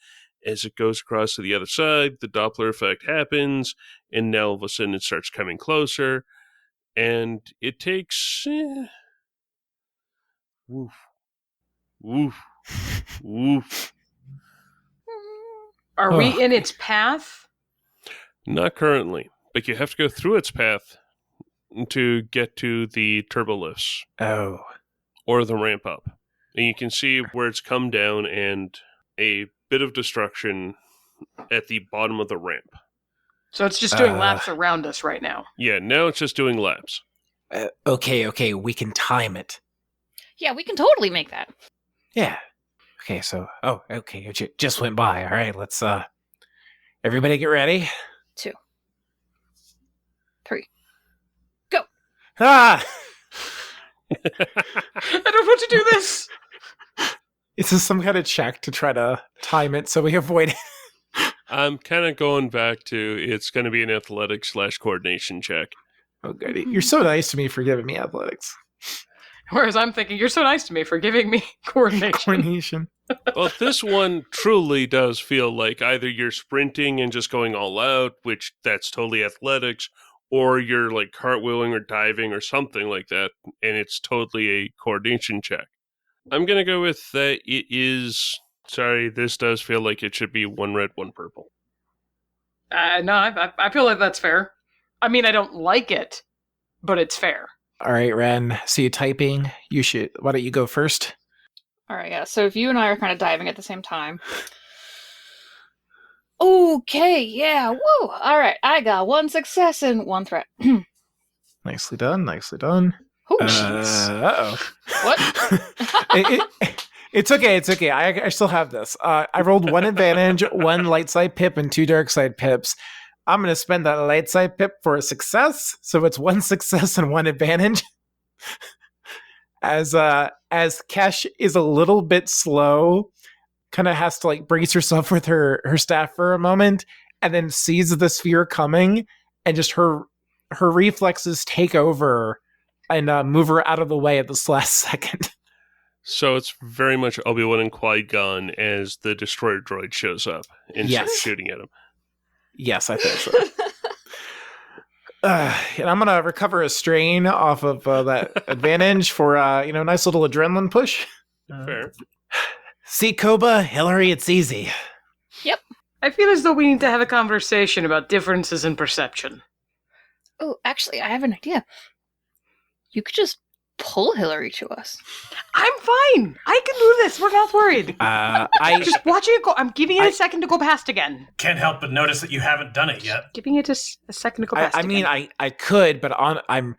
as it goes across to the other side. The Doppler effect happens, and now all of a sudden it starts coming closer, and it takes... woof. Woof. Woof. Are we in its path? Not currently, but you have to go through its path to get to the turbo lifts. Oh. Or the ramp up. And you can see where it's come down and a bit of destruction at the bottom of the ramp. So it's just doing laps around us right now. Yeah, now it's just doing laps. Okay, we can time it. Yeah, we can totally make that. Yeah. Okay, so... Oh, okay, it just went by. All right, let's, everybody get ready. 2, 3, go! Ah! I don't want to do this! Is this some kind of check to try to time it so we avoid it? I'm kind of going back to it's going to be an athletics/coordination check. Oh, goody. You're so nice to me for giving me athletics. Whereas I'm thinking, you're so nice to me for giving me coordination. Well, this one truly does feel like either you're sprinting and just going all out, which that's totally athletics, or you're cartwheeling or diving or something like that, and it's totally a coordination check. I'm going to go with that it is... Sorry, this does feel like it should be 1 red, 1 purple. No, I feel like that's fair. I mean, I don't like it, but it's fair. All right, Ren, see you typing. Why don't you go first? All right, yeah. So if you and I are kind of diving at the same time. Okay, yeah, woo! All right, I got 1 success and 1 threat. Nicely done. Oh, jeez. What? It's okay. I still have this. I rolled 1 advantage, 1 light side pip, and 2 dark side pips. I'm going to spend that light side pip for a success, so it's 1 success and 1 advantage. As Kesh is a little bit slow, kind of has to brace herself with her staff for a moment, and then sees the sphere coming, and just her reflexes take over and move her out of the way at this last second. So it's very much Obi-Wan and Qui-Gon as the destroyer droid shows up and starts shooting at him. Yes, I think so. And I'm going to recover a strain off of that advantage for nice little adrenaline push. Fair. See, Koba, Hillary, it's easy. Yep. I feel as though we need to have a conversation about differences in perception. Oh, actually, I have an idea. You could just pull Hillary to us. I'm fine. I can do this. We're not worried. Just watching it go. I'm giving it a second to go past again. Can't help but notice that you haven't done it yet. Giving it a second to go past. I mean, I could, but I'm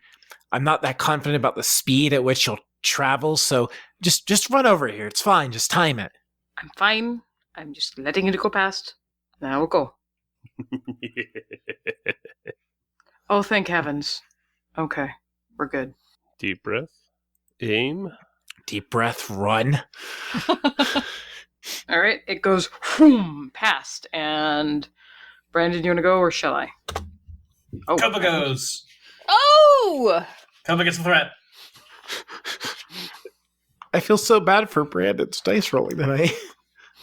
not that confident about the speed at which you'll travel. So just run over here. It's fine. Just time it. I'm fine. I'm just letting it go past. Now we'll go. Oh, thank heavens. Okay, we're good. Deep breath. Aim. Deep breath, run. All right, it goes whoom, past. And Brandon, you want to go or shall I? Oh, Koba goes. Oh! Koba gets the threat. I feel so bad for Brandon's dice rolling tonight.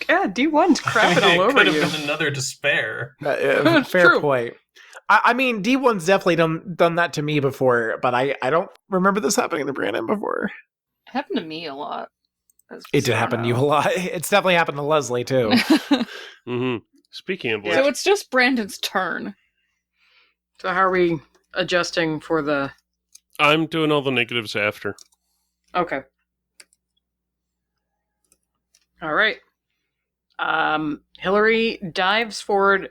Yeah, D1's crapping all over It could you. have been another despair. Fair True. point. I mean, D1's definitely done that to me before, but I don't remember this happening to Brandon before. It happened to me a lot. It did happen to you a lot. It's definitely happened to Leslie, too. Mm-hmm. Speaking of which, So it's just Brandon's turn. So how are we adjusting for the... I'm doing all the negatives after. Okay. All right. Hillary dives forward.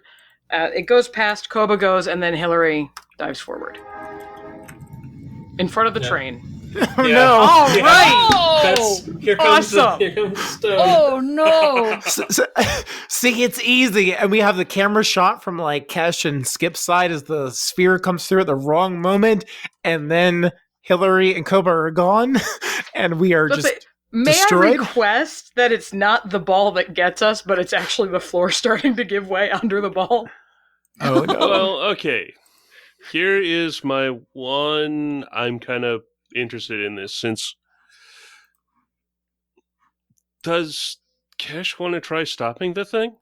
It goes past, Koba goes, and then Hillary dives forward. In front of the train. Oh, Yeah. no. All Yeah. right! Here comes Awesome. here comes the stone. Oh no! See, it's easy. And we have the camera shot from like Kesh and Skip's side as the sphere comes through at the wrong moment. And then Hillary and Koba are gone. And we are Let's just... say, may destroyed? I request that it's not the ball that gets us, but it's actually the floor starting to give way under the ball? Oh, no. Well, okay. Here is my one. I'm kind of interested in this since. Does Kesh want to try stopping the thing?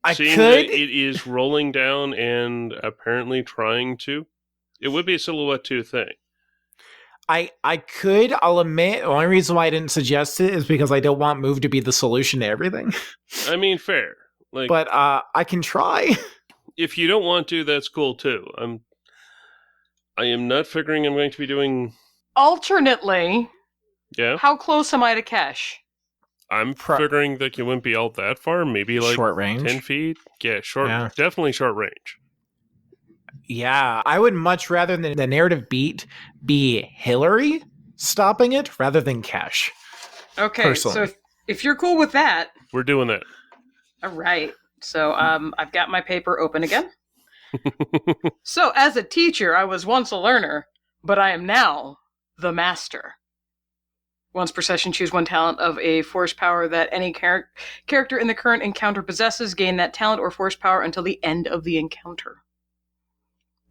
I Seeing could... that it is rolling down and apparently trying to. It would be a Silhouette 2 thing. I could. I'll admit, the only reason why I didn't suggest it is because I don't want move to be the solution to everything. I mean, fair. Like, But I can try. if you don't want to, that's cool too. I am not figuring I'm going to be doing. Alternately, Yeah, how close am I to Kesh? I'm figuring that you wouldn't be out that far. Maybe like Short range. 10 feet. Yeah, short. Yeah. Definitely short range. Yeah, I would much rather than the narrative beat be Hillary stopping it rather than Kesh. Okay, Personally. so if you're cool with that, We're doing that. all right. So I've got my paper open again. So as a teacher, I was once a learner, but I am now the master. Once per session, choose one talent of a force power that any character in the current encounter possesses. Gain that talent or force power until the end of the encounter,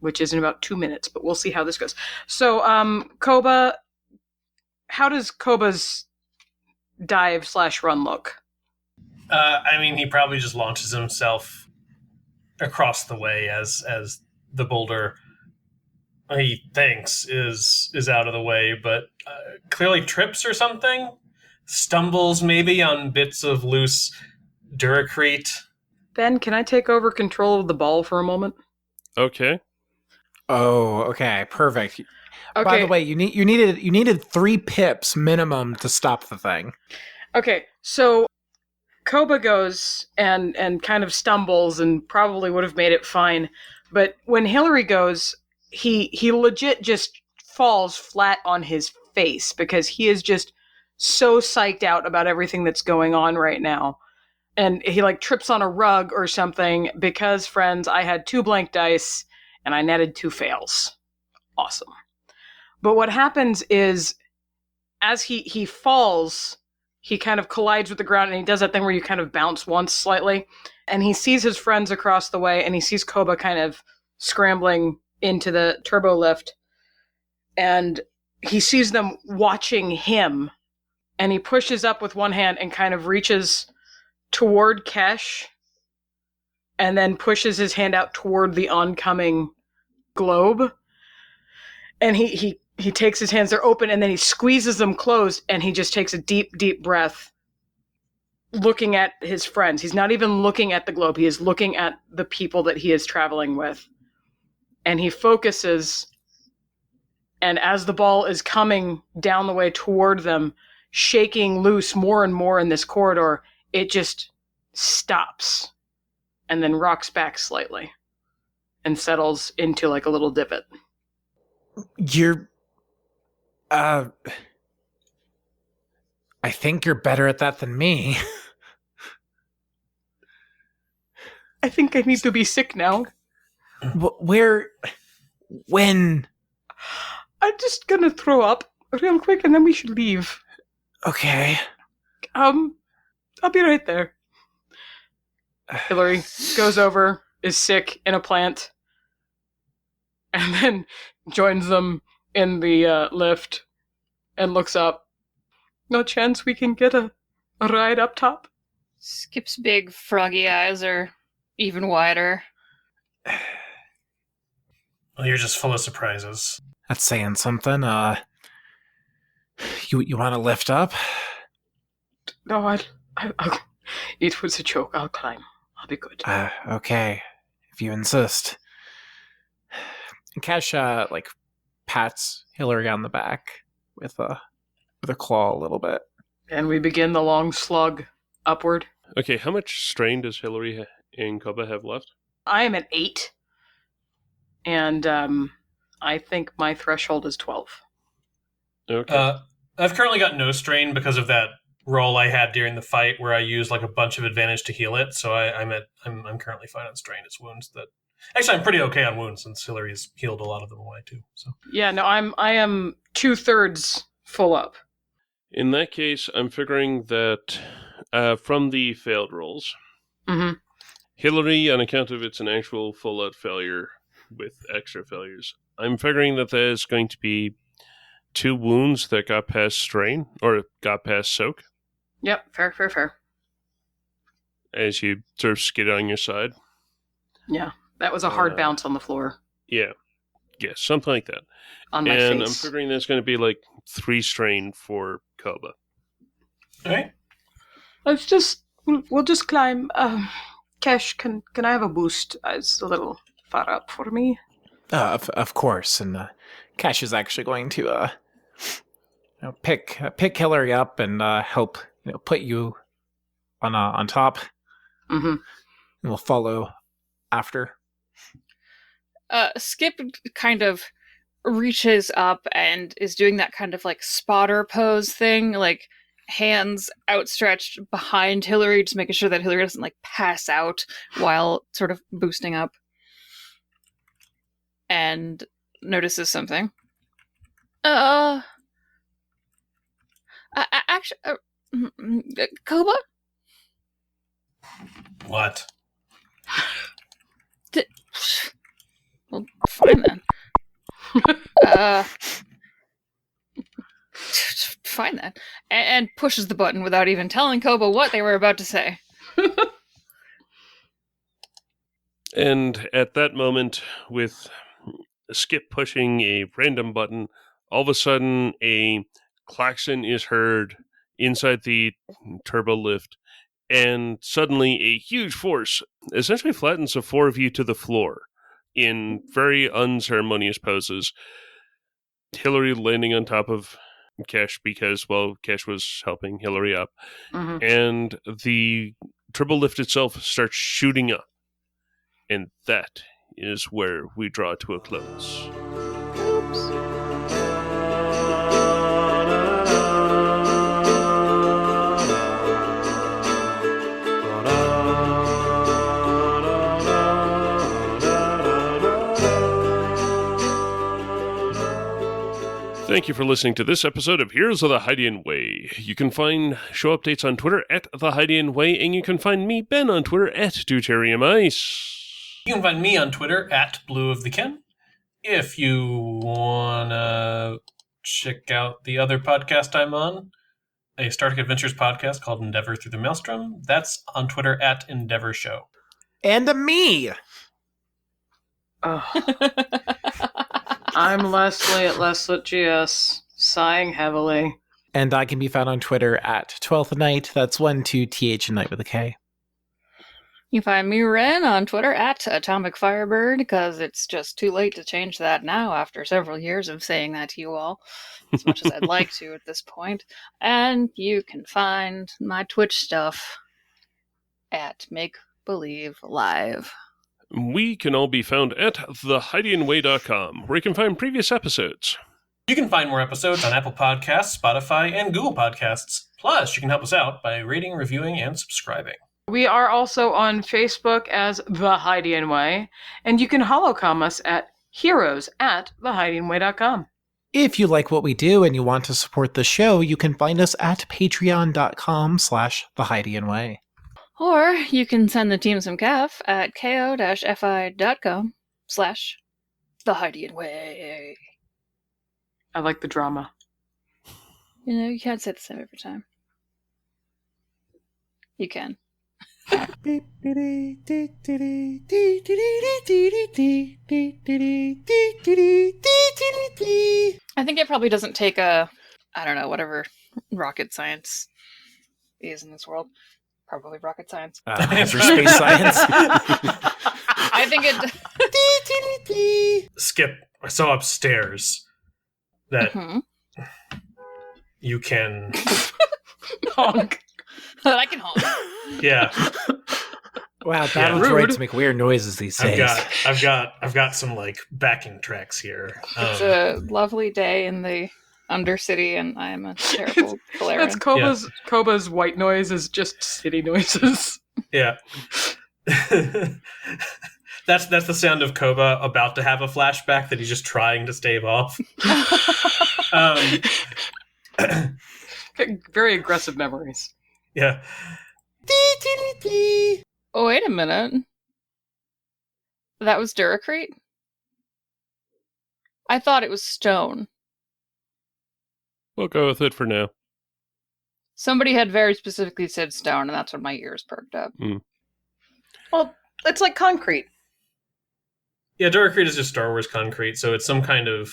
which is in about 2 minutes, but we'll see how this goes. So, Koba, how does Koba's dive/run look? I mean, he probably just launches himself across the way as the boulder he thinks is out of the way, but clearly trips or something, stumbles maybe on bits of loose duracrete. Ben, can I take over control of the ball for a moment? Okay. Oh, okay, perfect. Okay. By the way, you needed 3 pips minimum to stop the thing. Okay, so Koba goes and kind of stumbles and probably would have made it fine, but when Hillary goes, he legit just falls flat on his face because he is just so psyched out about everything that's going on right now. And he like trips on a rug or something because, friends, I had 2 blank dice and I netted 2 fails. Awesome. But what happens is as he falls, he kind of collides with the ground and he does that thing where you kind of bounce once slightly. And he sees his friends across the way and he sees Koba kind of scrambling into the turbo lift. And he sees them watching him. And he pushes up with one hand and kind of reaches toward Kesh. And then pushes his hand out toward the oncoming globe. And he takes his hands, they're open, and then he squeezes them closed, and he just takes a deep, deep breath, looking at his friends. He's not even looking at the globe. He is looking at the people that he is traveling with. And he focuses, and as the ball is coming down the way toward them, shaking loose more and more in this corridor, it just stops, and then rocks back slightly, and settles into like a little divot. You're... I think you're better at that than me. I think I need to be sick now. Where? When? I'm just gonna throw up real quick and then we should leave. Okay. I'll be right there. Hillary goes over, is sick in a plant, and then joins them in the lift and looks up. No chance we can get a ride up top? Skip's big froggy eyes are even wider. Well, you're just full of surprises. That's saying something. You want to lift up? No, I'll it was a joke. I'll climb. I'll be good. Okay. If you insist. And Cash, pats Hillary on the back with a claw a little bit. And we begin the long slug upward. Okay, how much strain does Hillary and Koba have left? I am at 8. And I think my threshold is 12. Okay. I've currently got no strain because of that roll I had during the fight where I used like a bunch of advantage to heal it. So I'm currently fine on strain. It's wounds that actually I'm pretty okay on wounds since Hillary's healed a lot of them away too. So yeah, no, I am 2/3 full up. In that case, I'm figuring that from the failed rolls, Hillary, on account of it's an actual full-out failure with extra failures, I'm figuring that there's going to be 2 wounds that got past strain, or got past soak. Yep, fair. As you sort of skid on your side. Yeah, that was a hard bounce on the floor. Yeah, something like that. On my and face. I'm figuring there's going to be like 3 strain for Koba. okay. We'll just climb. Cash, can I have a boost? It's a little far up for me. Of course. And Cash is actually going to pick Hillary up and help put you on top. Mm-hmm. And we'll follow after. Skip kind of reaches up and is doing that kind of like spotter pose thing, like hands outstretched behind Hillary, just making sure that Hillary doesn't like pass out while sort of boosting up. And notices something. Actually, Koba? What? Well, fine then. Fine then. And pushes the button without even telling Koba what they were about to say. And at that moment, with Skip pushing a random button, all of a sudden a klaxon is heard inside the turbo lift, and suddenly a huge force essentially flattens the 4 of you to the floor in very unceremonious poses. Hillary landing on top of Kesh because, well, Kesh was helping Hillary up. Mm-hmm. And the turbo lift itself starts shooting up. And that is where we draw to a close. Thank you for listening to this episode of Heroes of the Hydian Way. You can find show updates on Twitter at The Hydian Way, and you can find me, Ben, on Twitter at Deuterium Ice. You can find me on Twitter at Blue of the Ken. If you want to check out the other podcast I'm on, a Star Trek Adventures podcast called Endeavor Through the Maelstrom, that's on Twitter at Endeavor Show. And me! I'm Leslie at Leslie.gs, sighing heavily. And I can be found on Twitter at 12th Night. That's 12th Night with a K. You can find me, Ren, on Twitter at Atomic Firebird, because it's just too late to change that now after several years of saying that to you all, as much as I'd like to at this point. And you can find my Twitch stuff at Make Believe Live. We can all be found at thehydianway.com, where you can find previous episodes. You can find more episodes on Apple Podcasts, Spotify, and Google Podcasts. Plus, you can help us out by rating, reviewing, and subscribing. We are also on Facebook as The Hiding Way, and you can holocom us at heroes@thehidingway.com. If you like what we do and you want to support the show, you can find us at patreon.com/thehidingway. Or you can send the team some calf at ko-fi.com/thehidingway. I like the drama. You know, you can't say the same every time. You can. I think it probably doesn't take whatever rocket science is in this world. Probably rocket science. Hyperspace science. I think it... Skip, I saw upstairs that you can... Honk. That I can honk. Yeah. Wow, battle droids make weird noises these days. I've got some like backing tracks here. It's a lovely day in the Undercity, and I am a terrible Galarian. That's Koba's white noise is just city noises. Yeah. That's the sound of Koba about to have a flashback that he's just trying to stave off. Very aggressive memories. Yeah. Oh, wait a minute. That was Duracrete? I thought it was stone. We'll go with it for now. Somebody had very specifically said stone, and that's when my ears perked up. Well, it's like concrete. Yeah, Duracrete is just Star Wars concrete, so it's some kind of...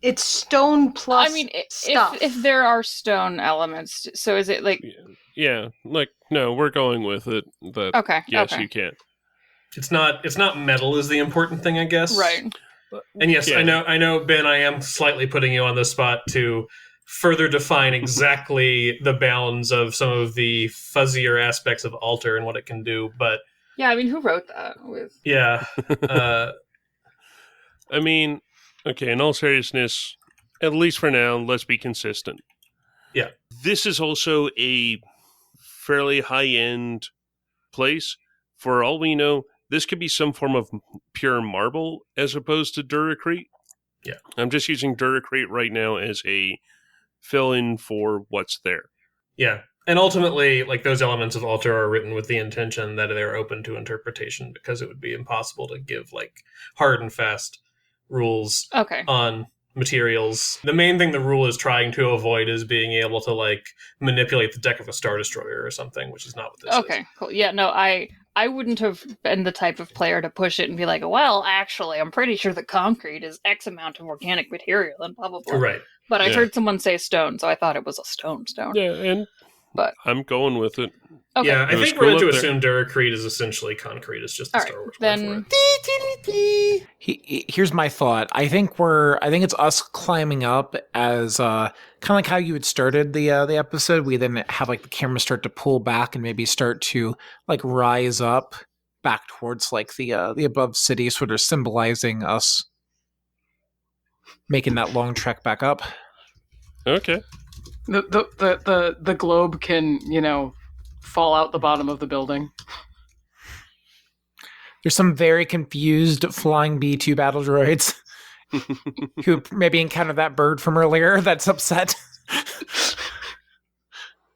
It's stone plus stuff. If there are stone elements, so is it like... Yeah, like, no, we're going with it. That, okay. Yes, okay. you can. It's not metal is the important thing, I guess. Right. And yes, yeah. I know, Ben, I am slightly putting you on the spot to further define exactly the bounds of some of the fuzzier aspects of Alter and what it can do, but... Yeah, I mean, who wrote that? Yeah. I mean, okay, in all seriousness, at least for now, let's be consistent. Yeah. This is also a fairly high-end place. For all we know, this could be some form of pure marble as opposed to Duracrete. Yeah. I'm just using Duracrete right now as a fill-in for what's there. Yeah. And ultimately, like, those elements of Alter are written with the intention that they're open to interpretation, because it would be impossible to give, like, hard and fast rules on materials. The main thing the rule is trying to avoid is being able to, like, manipulate the deck of a Star Destroyer or something, which is not what this is. Okay, cool. Yeah, no, I wouldn't have been the type of player to push it and be like, well, actually, I'm pretty sure that concrete is X amount of organic material and blah, blah, blah. Right. But I heard someone say stone, so I thought it was a stone. Yeah, but I'm going with it. Okay. Yeah, I think we're going to assume Duracrete is essentially concrete. It's just the Star Wars word for it. Here's my thought. I think it's us climbing up as kind of like how you had started the episode. We then have like the camera start to pull back and maybe start to like rise up back towards like the above city, sort of symbolizing us making that long trek back up. Okay. The globe can, fall out the bottom of the building. There's some very confused flying B-2 battle droids who maybe encountered that bird from earlier that's upset.